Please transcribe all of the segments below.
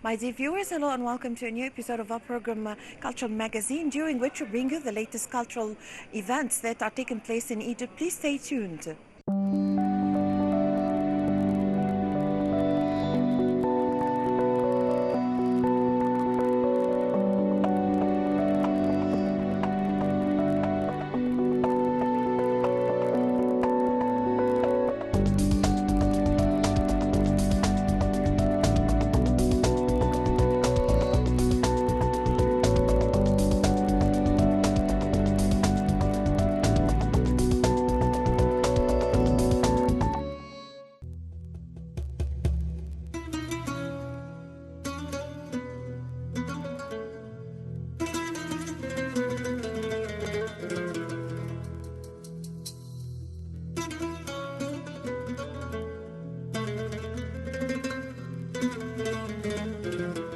My dear viewers, hello and welcome to a new episode of our program Cultural Magazine, during which we bring you the latest cultural events that are taking place in Egypt. Please stay tuned.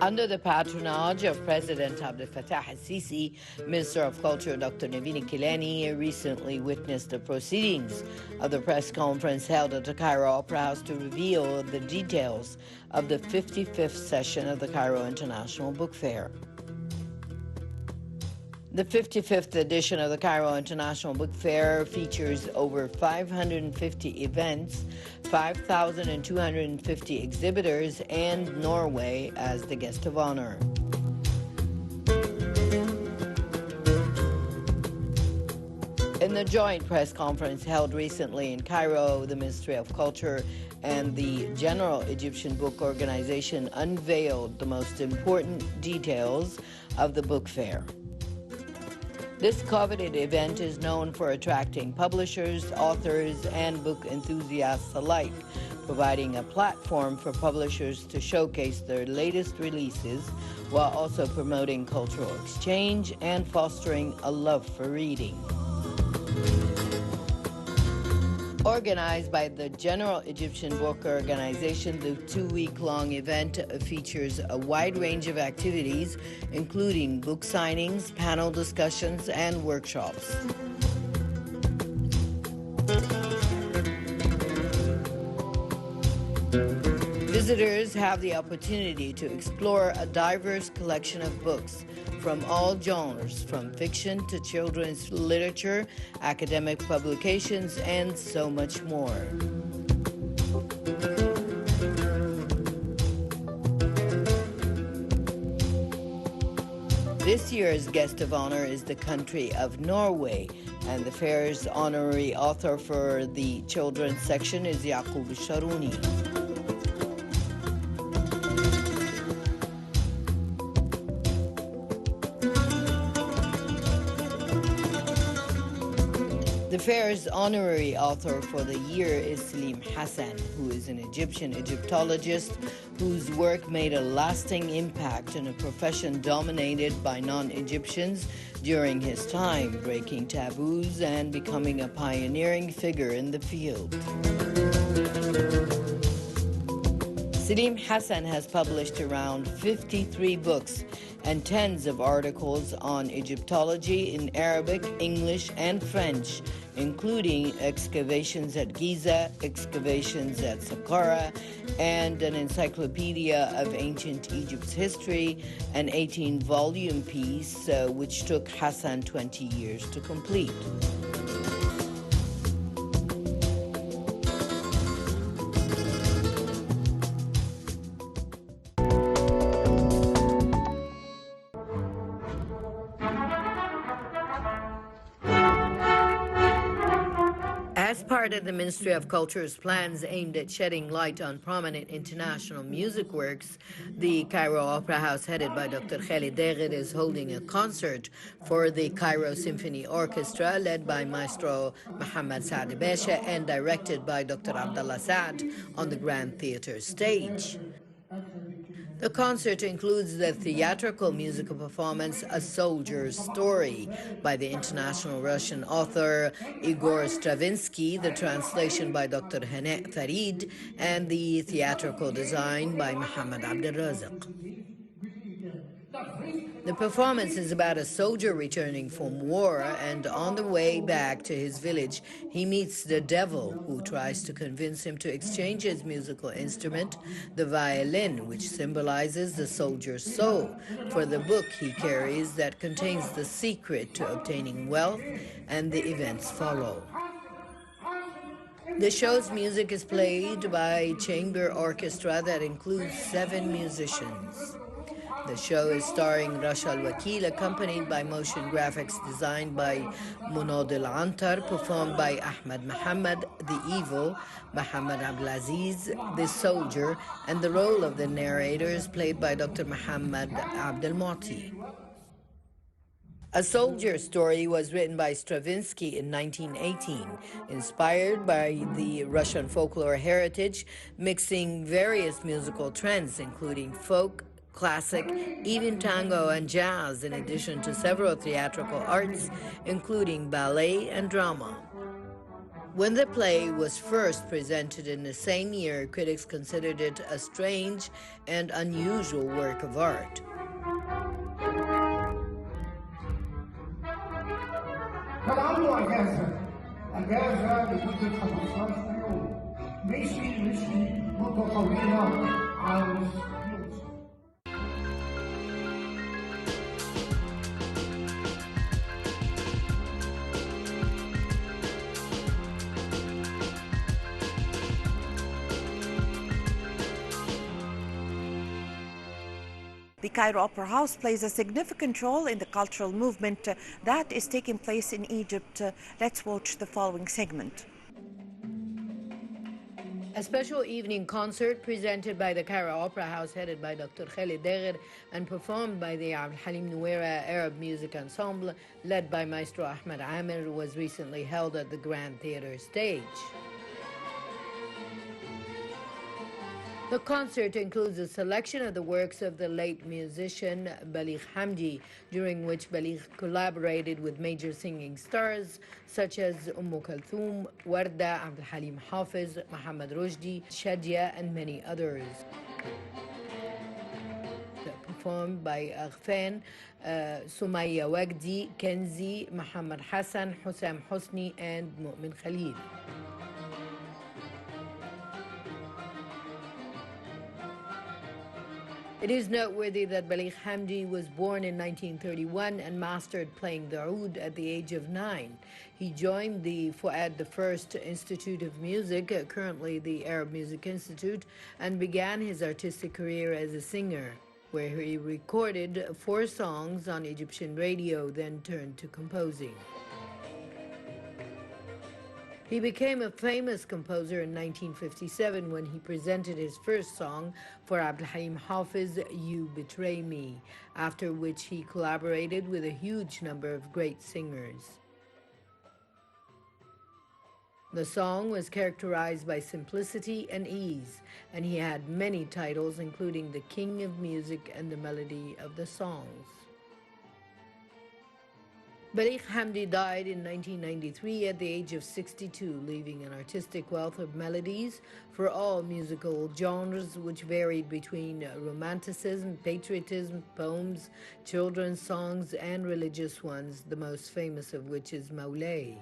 Under the patronage of President Abdel Fattah al-Sisi, Minister of Culture Dr. Naveen Kilani recently witnessed the proceedings of the press conference held at the Cairo Opera House to reveal the details of the 55th session of the Cairo International Book Fair. The 55th edition of the Cairo International Book Fair features over 550 events, 5,250 exhibitors, and Norway as the guest of honor. In the joint press conference held recently in Cairo, the Ministry of Culture and the General Egyptian Book Organization unveiled the most important details of the book fair. This coveted event is known for attracting publishers, authors, and book enthusiasts alike, providing a platform for publishers to showcase their latest releases while also promoting cultural exchange and fostering a love for reading. Organized by the General Egyptian Book Organization, the two-week-long event features a wide range of activities, including book signings, panel discussions, and workshops. Visitors have the opportunity to explore a diverse collection of books from all genres, from fiction to children's literature, academic publications, and so much more. This year's guest of honor is the country of Norway, and the fair's honorary author for the children's section is Yaqub Sharuni. The fair's honorary author for the year is Salim Hassan, who is an Egyptian Egyptologist whose work made a lasting impact in a profession dominated by non-Egyptians during his time, breaking taboos and becoming a pioneering figure in the field. Salim Hassan has published around 53 books and tens of articles on Egyptology in Arabic, English, and French, including excavations at Giza, excavations at Saqqara, and an encyclopedia of ancient Egypt's history, an 18-volume piece which took Hassan 20 years to complete. As part of the Ministry of Culture's plans aimed at shedding light on prominent international music works, the Cairo Opera House, headed by Dr. Khalid Dagher, is holding a concert for the Cairo Symphony Orchestra, led by Maestro Mohammad Saad Basha and directed by Dr. Abdallah Saad on the Grand Theatre stage. The concert includes the theatrical musical performance A Soldier's Story by the international Russian author Igor Stravinsky, the translation by Dr. Hana Farid, and the theatrical design by Mohammad Abdelrazak. The performance is about a soldier returning from war, and on the way back to his village, he meets the devil, who tries to convince him to exchange his musical instrument, the violin, which symbolizes the soldier's soul, for the book he carries that contains the secret to obtaining wealth, and the events follow. The show's music is played by a chamber orchestra that includes 7 musicians. The show is starring Rasha Al-Wakil, accompanied by motion graphics designed by Munad Al-Antar, performed by Ahmed Muhammad, the evil, Muhammad Abdulaziz, the soldier, and the role of the narrator is played by Dr. Muhammad Abdelmouti. A Soldier Story was written by Stravinsky in 1918, inspired by the Russian folklore heritage, mixing various musical trends, including folk, classic, even tango and jazz, in addition to several theatrical arts, including ballet and drama. When the play was first presented in the same year, critics considered it a strange and unusual work of art. كان عنده أجازة لمدة 15 يوم مش مدة طويلة عاوز يوصل. The Cairo Opera House plays a significant role in the cultural movement that is taking place in Egypt. Let's watch the following segment. A special evening concert presented by the Cairo Opera House, headed by Dr. Khalid Degher, and performed by the Abd Halim Nouera Arab Music Ensemble, led by Maestro Ahmed Amir, was recently held at the Grand Theatre stage. The concert includes a selection of the works of the late musician Baligh Hamdi, during which Baligh collaborated with major singing stars such as Kulthum, Warda, Abd Halim Hafiz, Muhammad Rushdie, Shadia, and many others. Performed by Aghfan, Sumaya Wagdi, Kenzi, Muhammad Hassan, Hussam Hosni, and Mu'min Khalil. It is noteworthy that Baligh Hamdi was born in 1931 and mastered playing the oud at the age of 9. He joined the Fuad I Institute of Music, currently the Arab Music Institute, and began his artistic career as a singer, where he recorded 4 songs on Egyptian radio, then turned to composing. He became a famous composer in 1957 when he presented his first song for Abd Halim Hafiz, You Betray Me, after which he collaborated with a huge number of great singers. The song was characterized by simplicity and ease, and he had many titles, including the King of Music and the Melody of the Songs. Baligh Hamdi died in 1993 at the age of 62, leaving an artistic wealth of melodies for all musical genres, which varied between romanticism, patriotism, poems, children's songs, and religious ones, the most famous of which is Mawlay.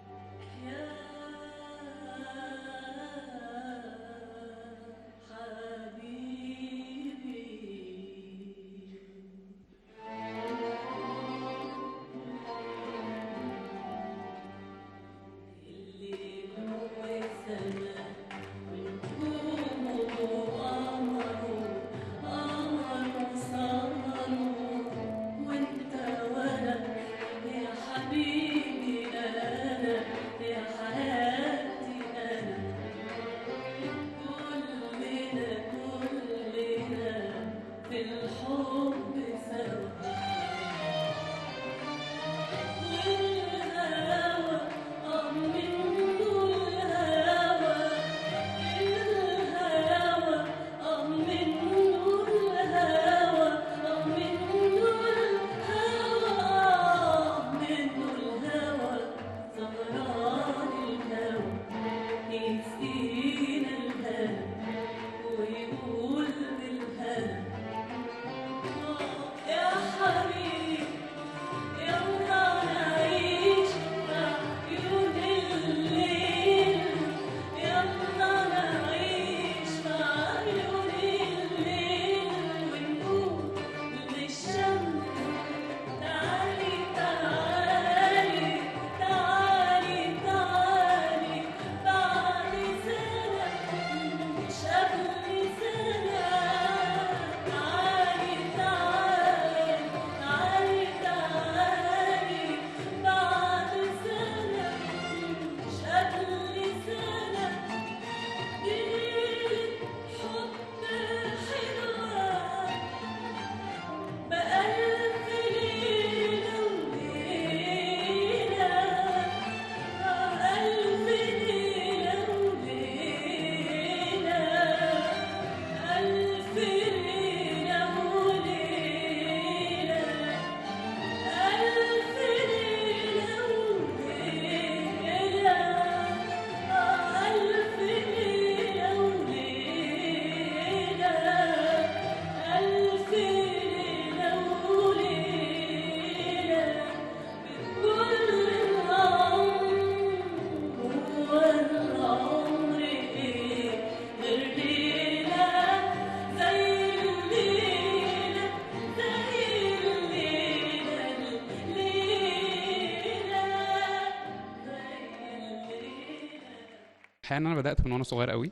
الحقيقة أنا بدأت من وأنا صغير قوي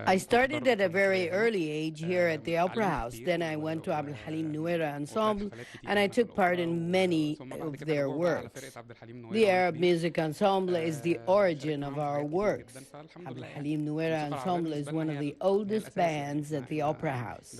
I started at a very early age here at the Opera House. Then I went to Abdel Halim Nuera Ensemble, and I took part in many of their works. The Arab Music Ensemble is the origin of our works. Abdel Halim Nuera Ensemble is one of the oldest bands at the Opera House.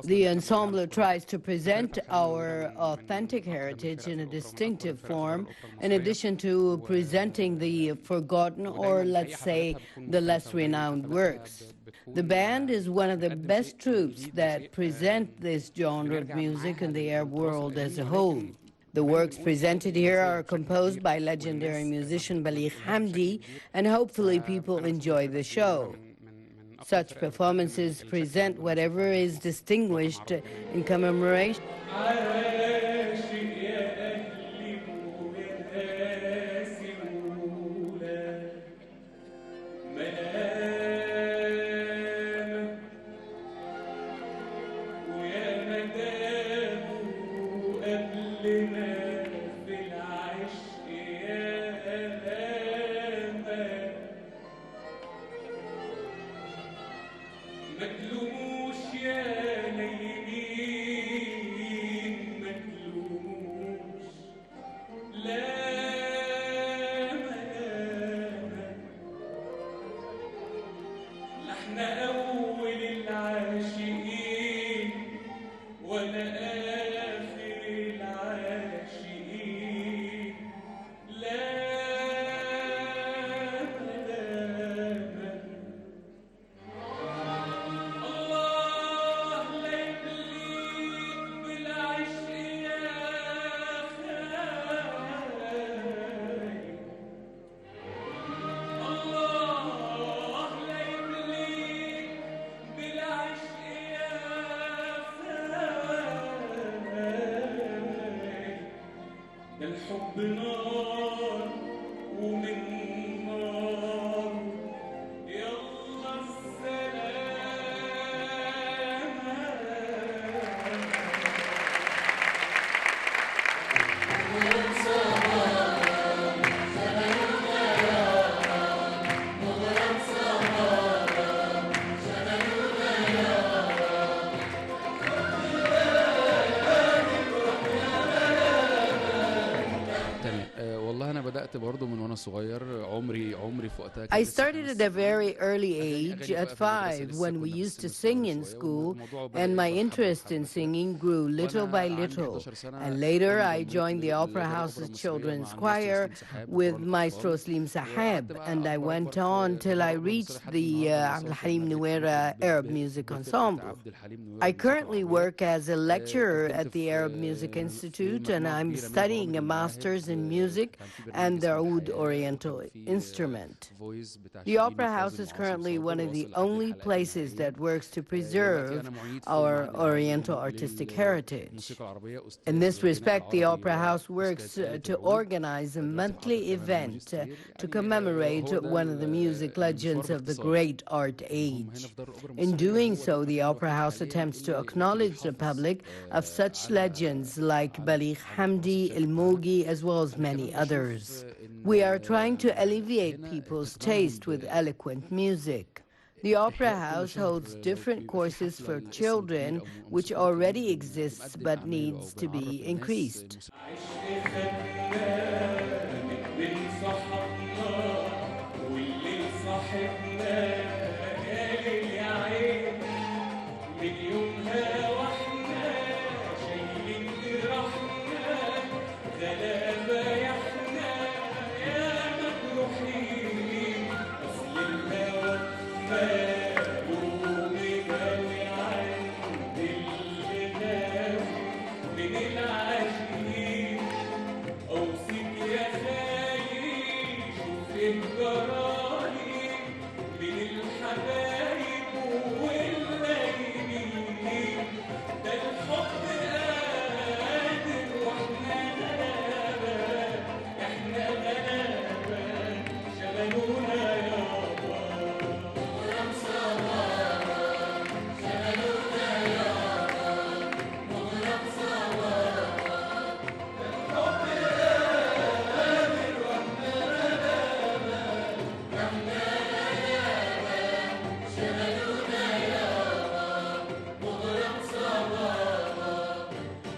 The ensemble tries to present our authentic heritage in a distinctive form, in addition to presenting the forgotten, or let's say, the less renowned works. The band is one of the best troupes that present this genre of music in the Arab world as a whole. The works presented here are composed by legendary musician Baligh Hamdi, and hopefully people enjoy the show. Such performances present whatever is distinguished in commemoration. I started at a very early age, at 5, when we used to sing in school, and my interest in singing grew little by little. And later I joined the Opera House's children's choir with Maestro Slim Saheb, and I went on till I reached the Abdel Halim Nuera Arab Music Ensemble. I currently work as a lecturer at the Arab Music Institute, and I'm studying a master's in music and the Oud Oriental instrument. The Opera House is currently one of the only places that works to preserve our Oriental artistic heritage. In this respect, the Opera House works to organize a monthly event to commemorate one of the music legends of the great art age. In doing so, the Opera House attempts to acknowledge the public of such legends like Baligh Hamdi, El Mogi, as well as many others. We are trying to alleviate people's taste with eloquent music. The Opera House holds different courses for children, which already exists but needs to be increased.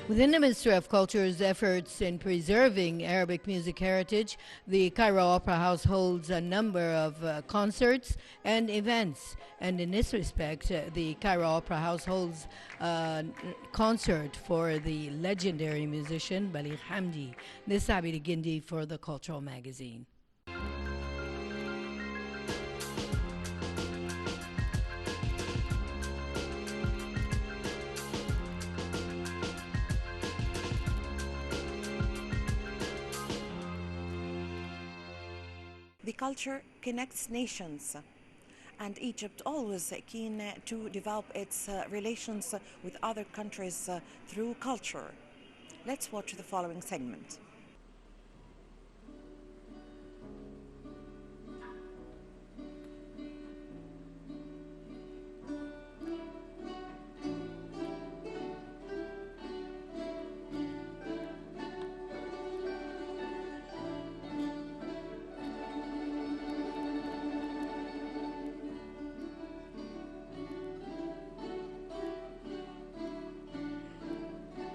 Within the Ministry of Culture's efforts in preserving Arabic music heritage, the Cairo Opera House holds a number of concerts and events. And in this respect, the Cairo Opera House holds a concert for the legendary musician Baligh Hamdi. This is Abby Gindi for the Cultural Magazine. The culture connects nations, and Egypt always keen to develop its relations with other countries through culture. Let's watch the following segment.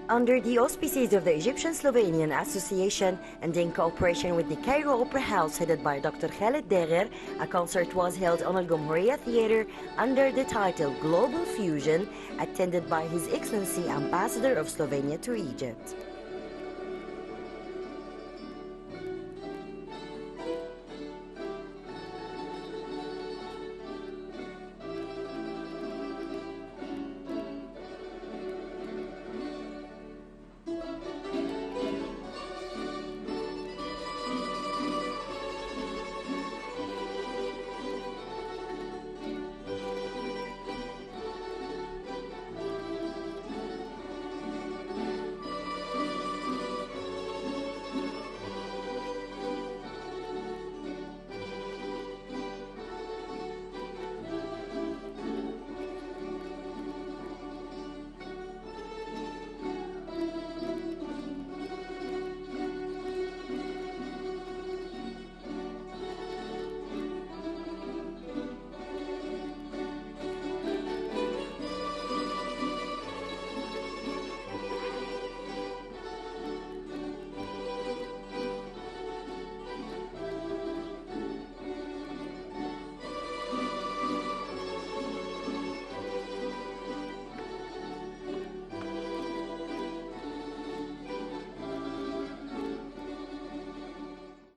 Under the auspices of the Egyptian-Slovenian Association and in cooperation with the Cairo Opera House headed by Dr. Khaled Degher, a concert was held on Al Gomhuriya Theatre under the title Global Fusion, attended by His Excellency Ambassador of Slovenia to Egypt.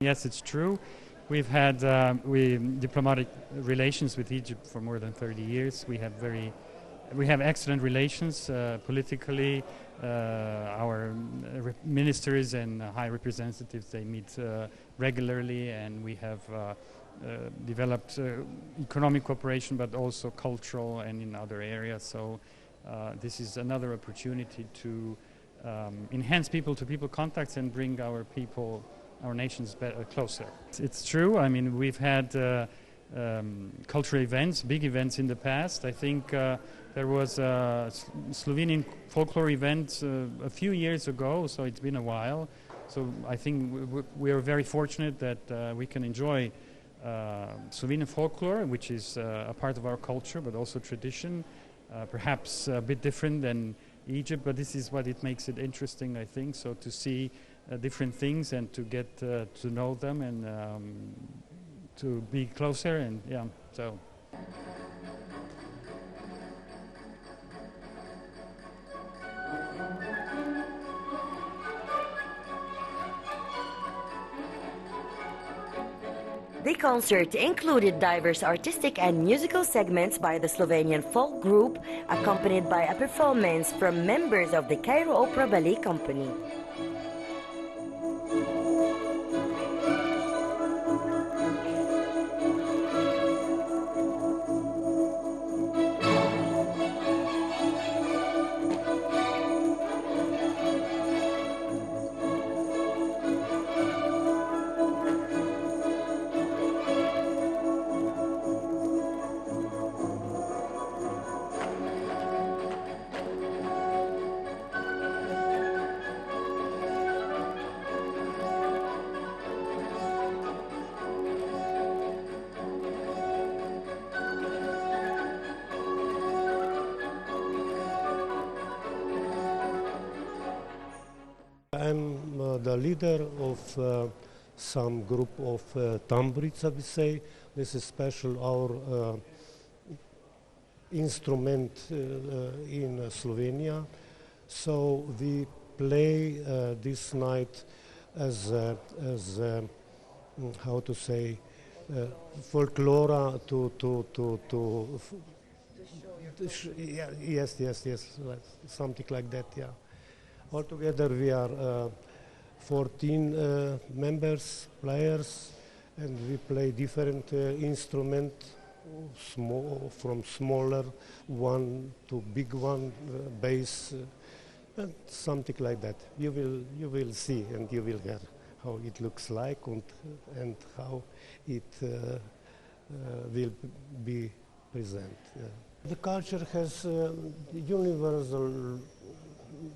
Yes, it's true. We've had diplomatic relations with Egypt for more than 30 years. We have excellent relations politically. Our ministers and high representatives, they meet regularly, and we have developed economic cooperation, but also cultural and in other areas. So this is another opportunity to enhance people-to-people contacts and bring our nations closer. It's true. I mean, we've had cultural events, big events in the past. I think there was a Slovenian folklore event a few years ago, so it's been a while. So I think we are very fortunate that we can enjoy Slovenian folklore, which is a part of our culture, but also tradition, perhaps a bit different than Egypt, but this is what it makes it interesting, I think. So to see different things and to get to know them and to be closer, and yeah, so. The concert included diverse artistic and musical segments by the Slovenian folk group, accompanied by a performance from members of the Cairo Opera Ballet Company. I'm the leader of some group of tamburica, we say. This is special our instrument in Slovenia. So we play this night as how to say, folklore yes, something like that, yeah. Altogether we are 14 members, players, and we play different instruments, from smaller one to big one, bass, and something like that. You will see and you will hear how it looks like and how it will be present. Yeah. The culture has universal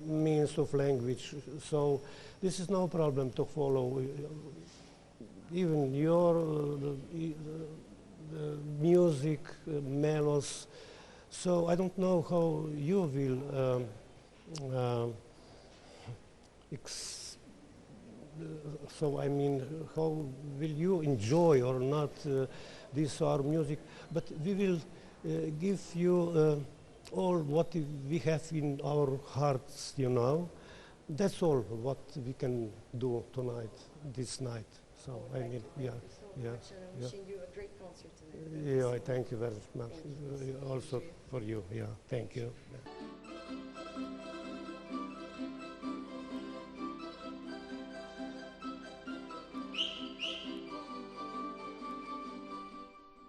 means of language, so this is no problem to follow. Even your music, melodies. So I don't know how you will so I mean, how will you enjoy or not this our music? But we will give you all what we have in our hearts, you know. That's all what we can do tonight, this night. So I mean, yeah. Wishing you a great concert tonight. Yeah, thank you very much. Also for you, yeah, thank you.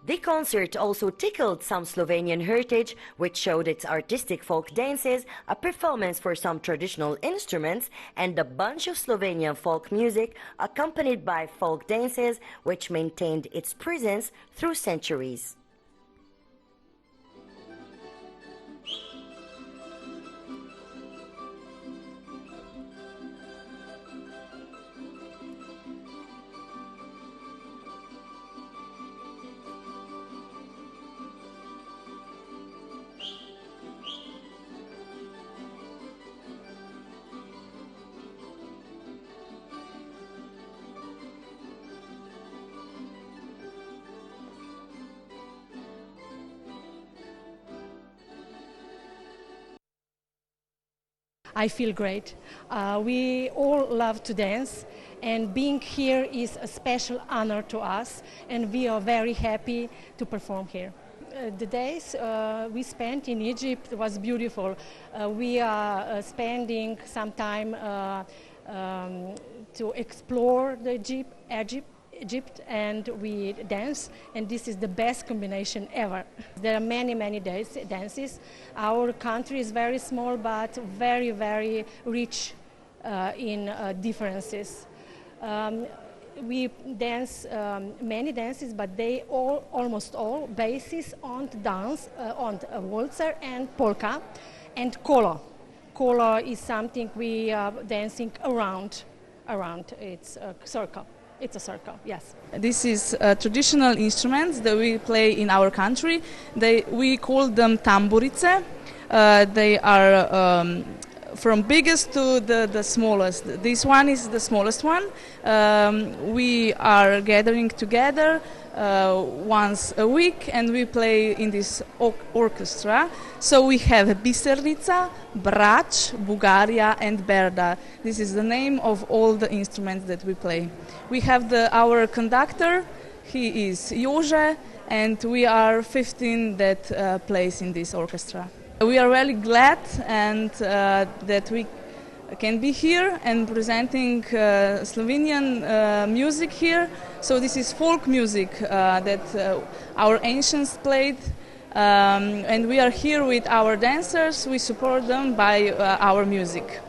The concert also tickled some Slovenian heritage, which showed its artistic folk dances, a performance for some traditional instruments, and a bunch of Slovenian folk music accompanied by folk dances, which maintained its presence through centuries. I feel great. We all love to dance, and being here is a special honor to us, and we are very happy to perform here. The days we spent in Egypt was beautiful. We are spending some time to explore the Egypt, and we dance, and this is the best combination ever. There are many dances. Our country is very small but very rich in differences. We dance many dances, but they almost all basis on dance, on waltzer and polka and kolo. Kolo is something we are dancing around. It's a circle. It's a circle, yes. This is traditional instruments that we play in our country. We call them tamburice. They are from biggest to the smallest. This one is the smallest one. We are gathering together once a week, and we play in this orchestra. So we have Bisernica, Brač, Bugaria, and Berda. This is the name of all the instruments that we play. We have our conductor, he is Jože, and we are 15 that plays in this orchestra. We are really glad and that we can be here and presenting Slovenian music here. So this is folk music that our ancients played, and we are here with our dancers. We support them by our music.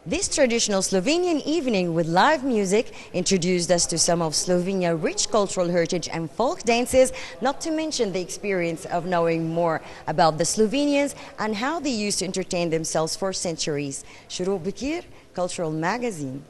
This traditional Slovenian evening with live music introduced us to some of Slovenia's rich cultural heritage and folk dances, not to mention the experience of knowing more about the Slovenians and how they used to entertain themselves for centuries. Shuruk Bekir, Cultural Magazine.